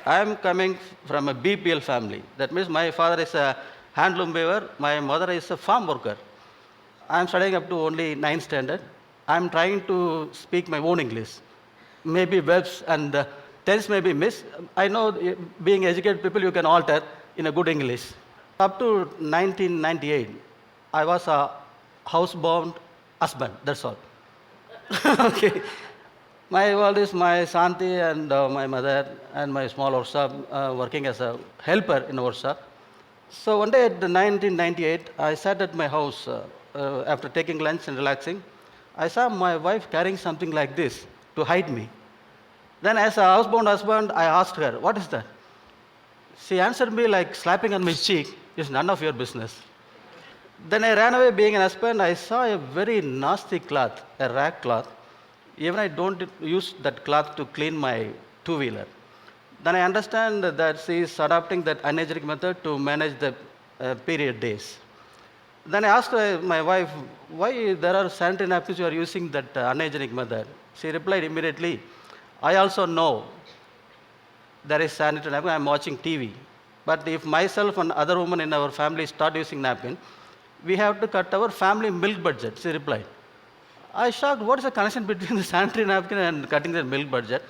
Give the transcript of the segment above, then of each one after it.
I am coming from a BPL family. That means my father is a handloom weaver, my mother is a farm worker. I am studying up to only 9th standard. I am trying to speak my own English. Maybe verbs and tense may be missed. I know being educated people, you can alter in a good English. Up to 1998, I was a housebound husband, that's all. Okay. My world is my Santi and my mother and my small workshop, working as a helper in a workshop. So one day at 1998, I sat at my house after taking lunch and relaxing. I saw my wife carrying something like this to hide me. Then as a housebound husband, I asked her, what is that? She answered me like slapping on my cheek, it's none of your business. Then I ran away being an husband. I saw a very nasty cloth, a rag cloth. Even I don't use that cloth to clean my two-wheeler. Then I understand that she is adopting that unhygienic method to manage the period days. Then I asked my wife, why there are sanitary napkins you are using that unhygienic method? She replied immediately, I also know there is sanitary napkin, I am watching TV. But if myself and other women in our family start using napkin, we have to cut our family milk budget, she replied. I shocked, what is the connection between the sanitary napkin and cutting the milk budget?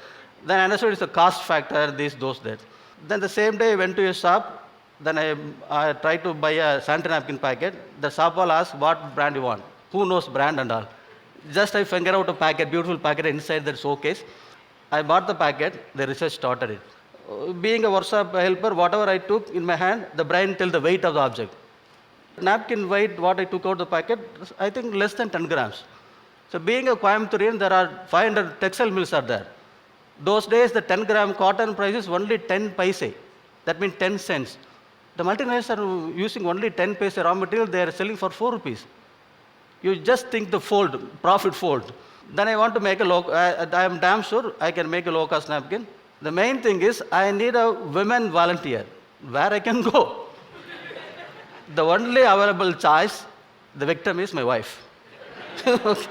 Then I understood it's a cost factor, those, that. Then the same day I went to a shop, then I tried to buy a sanitary napkin packet. The shopwal asked, what brand you want? Who knows brand and all? Just I figure out a packet, beautiful packet inside that showcase. I bought the packet, the research started it. Being a workshop helper, whatever I took in my hand, the brain tells the weight of the object. Napkin weight, what I took out the packet, I think less than 10 grams. So being a Coimbatore, there are 500 textile mills are there. Those days, the 10-gram cotton price is only 10 paise. That means 10 cents. The multinationals are using only 10 paise raw material, they are selling for 4 rupees. You just think the fold, profit fold. Then I want to make I am damn sure I can make a low-cost napkin. The main thing is, I need a women volunteer. Where I can go? The only available choice, the victim is my wife. Okay.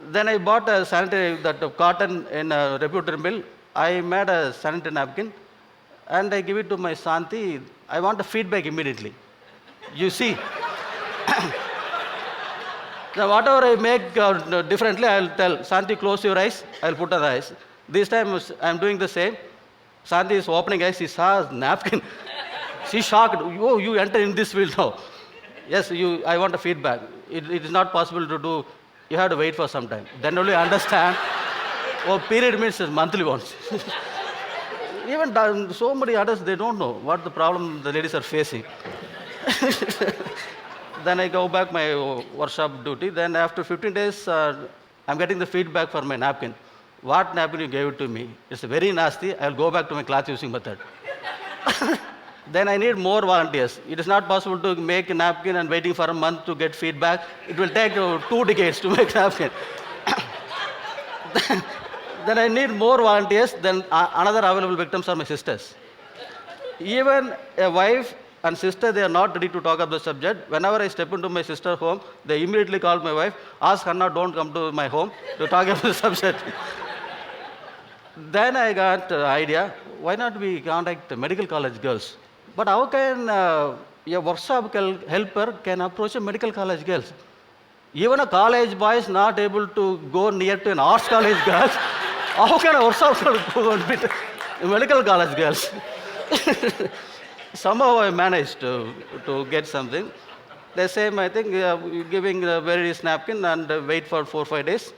Then I bought a sanitary, that cotton in a reputed mill. I made a sanitary napkin and I give it to my Santi. I want a feedback immediately. You see. Now whatever I make differently, I'll tell, Santi, close your eyes, I'll put her eyes. This time I'm doing the same. Santi is opening eyes, she saw a napkin. She's shocked, oh, you enter in this field now. Yes, I want a feedback. It is not possible to do, you have to wait for some time. Then only understand, oh, period means monthly once. Even so many others, they don't know what the problem the ladies are facing. Then I go back my workshop duty. Then after 15 days, I'm getting the feedback for my napkin. What napkin you gave it to me? It's very nasty. I'll go back to my cloth using method. Then I need more volunteers. It is not possible to make a napkin and waiting for a month to get feedback. It will take 2 decades to make a napkin. Then I need more volunteers. Then another available victims are my sisters. Even a wife and sister, they are not ready to talk about the subject. Whenever I step into my sister's home, they immediately call my wife, ask Hannah, don't come to my home to talk about the subject. Then I got an idea, why not we contact the medical college girls? But how can a workshop helper can approach a medical college girls? Even a college boy is not able to go near to an arts college girls. How can a workshop girl go and meet medical college girls? Somehow I managed to get something. The same, I think, giving the various napkin and wait for 4 or 5 days,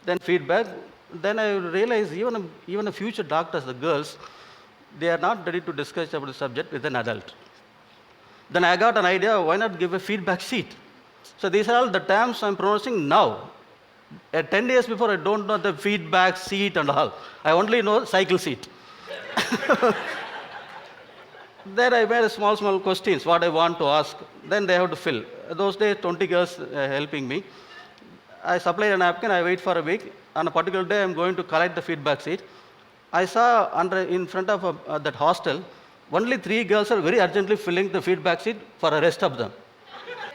then feedback. Then I realized even the future doctors, the girls, they are not ready to discuss about the subject with an adult. Then I got an idea, why not give a feedback sheet? So these are all the terms I'm pronouncing now. 10 years before, I don't know the feedback sheet and all. I only know cycle seat. Then I made small questions, what I want to ask. Then they have to fill. Those days, 20 girls helping me. I supply a napkin, I wait for a week. On a particular day, I'm going to collect the feedback sheet. I saw in front of that hostel, only 3 girls are very urgently filling the feedback sheet for the rest of them.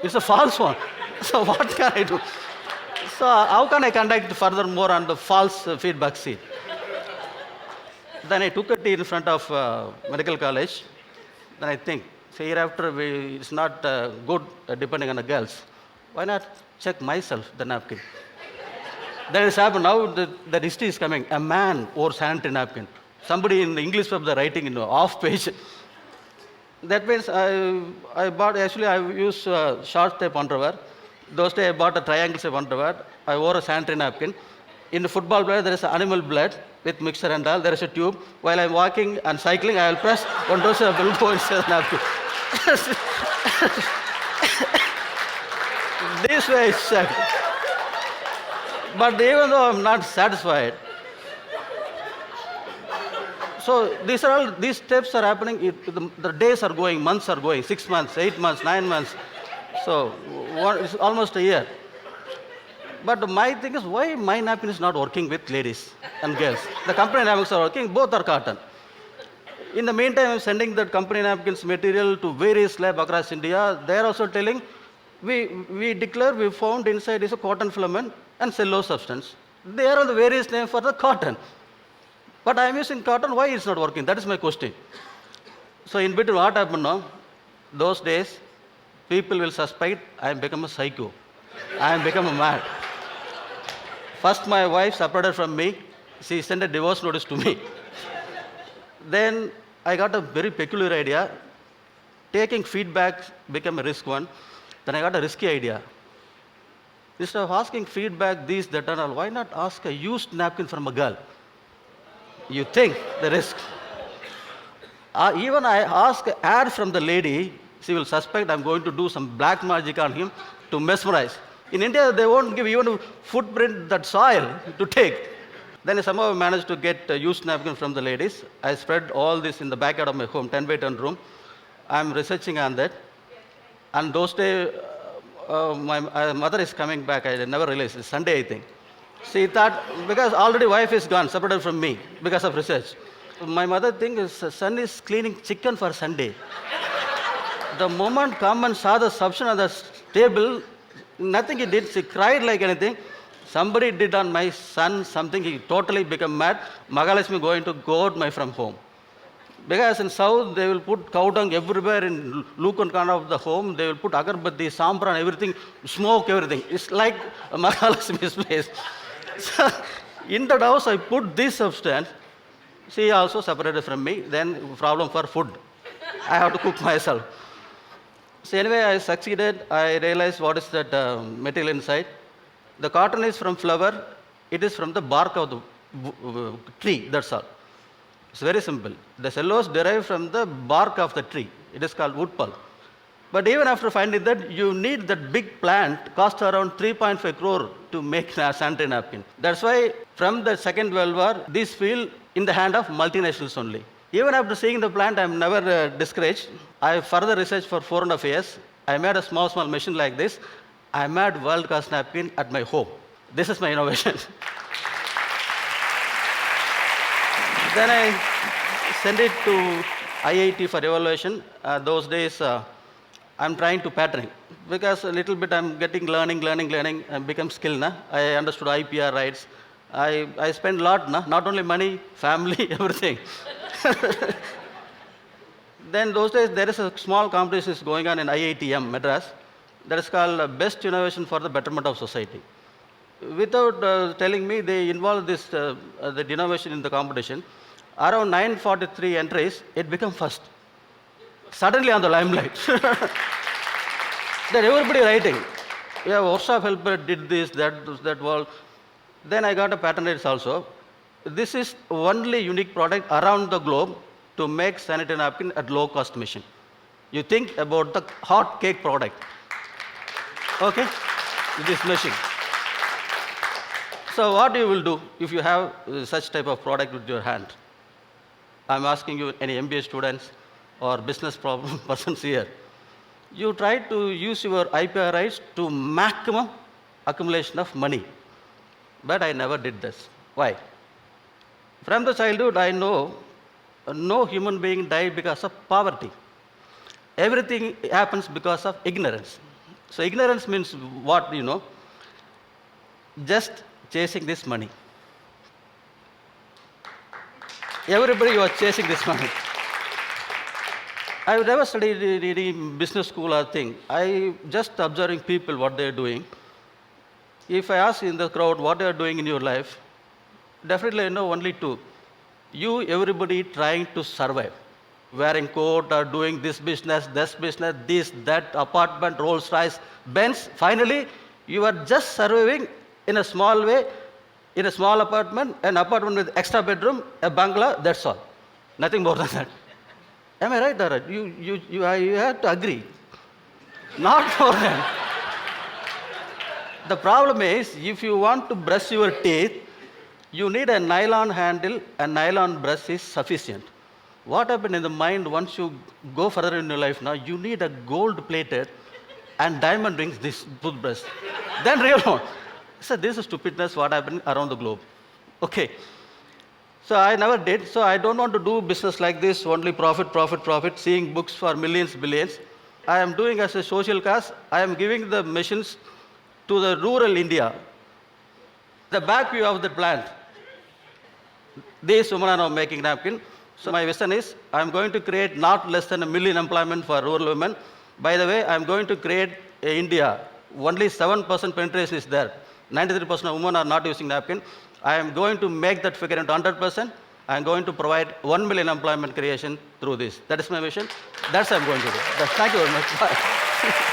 It's a false one. So what can I do? So how can I conduct furthermore on the false feedback sheet? Then I took a tea in front of medical college. Then I think, so hereafter it's not good depending on the girls. Why not check myself, the napkin? Then it's happened. Now the history is coming. A man wore sanitary napkin. Somebody in the English web, the writing in off page. That means I bought, actually I use short tape underwear. Those days I bought a triangle shape underwear. I wore a sanitary napkin. In the football player, there is animal blood with mixture and all. There is a tube. While I'm walking and cycling, I will press one dose of elbow inside the napkin. This way it's checked. But even though I'm not satisfied, so these steps are happening, the days are going, months are going, 6 months, 8 months, 9 months. So it's almost a year. But my thing is, why my napkin is not working with ladies and girls? The company napkins are working, both are cotton. In the meantime, I'm sending that company napkins material to various labs across India. They are also telling, we found inside is a cotton filament and cellulose substance. They are on the various names for the cotton. But I am using cotton, why it's not working? That is my question. So in between, what happened now? Those days, people will suspect I am become a psycho. I am become a mad. First, my wife separated from me. She sent a divorce notice to me. Then I got a very peculiar idea. Taking feedback became a risk one. Then I got a risky idea. Instead of asking feedback, this, that, and all, why not ask a used napkin from a girl? You think the risk. Even I ask ad from the lady, she will suspect I'm going to do some black magic on him to mesmerize. In India, they won't give even a footprint, that soil to take. Then I somehow managed to get a used napkin from the ladies. I spread all this in the backyard of my home, 10 by 10 room. I'm researching on that. And those days, my mother is coming back. I never realized. It's Sunday, I think. She thought, because already wife is gone, separated from me because of research. My mother thinks son is cleaning chicken for Sunday. The moment come and saw the substance on the table, nothing he did. She cried like anything. Somebody did on my son something. He totally became mad. Mahalakshmi going to go out from home. Because in South, they will put cow dung everywhere in nook and corner of the home. They will put agarbatti, sampran, everything, smoke, everything. It's like Mahalakshmi's place. So, in that house, I put this substance. She also separated from me. Then problem for food. I have to cook myself. So anyway, I succeeded. I realized what is that material inside. The cotton is from flower. It is from the bark of the tree. That's all. It's very simple. The cellulose derived from the bark of the tree. It is called wood pulp. But even after finding that, you need that big plant, cost around 3.5 crore to make a sanitary napkin. That's why from the Second World War, this field in the hand of multinationals only. Even after seeing the plant, I'm never discouraged. I further researched for 4.5 years. I made a small machine like this. I made world-class napkin at my home. This is my innovation. Then I sent it to IIT for evaluation. Those days, I'm trying to pattern because a little bit I'm getting learning, and become skilled. I understood IPR rights. I spend a lot, not only money, family, everything. Then those days, there is a small competition going on in IITM, Madras. That is called Best Innovation for the Betterment of Society. Without telling me, they involved this the innovation in the competition. Around 943 entries, it became first. Suddenly on the limelight. Then everybody writing. Yeah, workshop helper did this, that, well. Then I got a patent rights also. This is only unique product around the globe to make sanitary napkin at low cost machine. You think about the hot cake product. Okay? This machine. So what you will do if you have such type of product with your hand? I'm asking you, any MBA students or business problem persons here, you try to use your IPR rights to maximum accumulation of money. But I never did this. Why? From the childhood, I know no human being died because of poverty. Everything happens because of ignorance. So ignorance means what, just chasing this money. Everybody, you are chasing this money. I've never studied any business school or thing. I just observing people, what they're doing. If I ask in the crowd what they are doing in your life, definitely I know only two. You, everybody trying to survive. Wearing coat or doing this, this, that, apartment, Rolls Royce, Benz. Finally, you are just surviving in a small way, in a small apartment, an apartment with extra bedroom, a bungalow, that's all. Nothing more than that. Am I right, Dara? You have to agree. Not more than. The problem is, if you want to brush your teeth, you need a nylon handle, a nylon brush is sufficient. What happened in the mind once you go further in your life now, you need a gold-plated and diamond rings this toothbrush. Then real one. So this is stupidness what happened around the globe. Okay. So I never did. So I don't want to do business like this, only profit, seeing books for millions, billions. I am doing as a social cause. I am giving the machines to the rural India. The back view of the plant. These women are now making napkin. So my vision is, I am going to create not less than 1 million employment for rural women. By the way, I am going to create India. Only 7% penetration is there. 93% of women are not using napkin. I am going to make that figure into 100%. I am going to provide 1 million employment creation through this. That is my vision. That's what I am going to do. Thank you very much. Bye.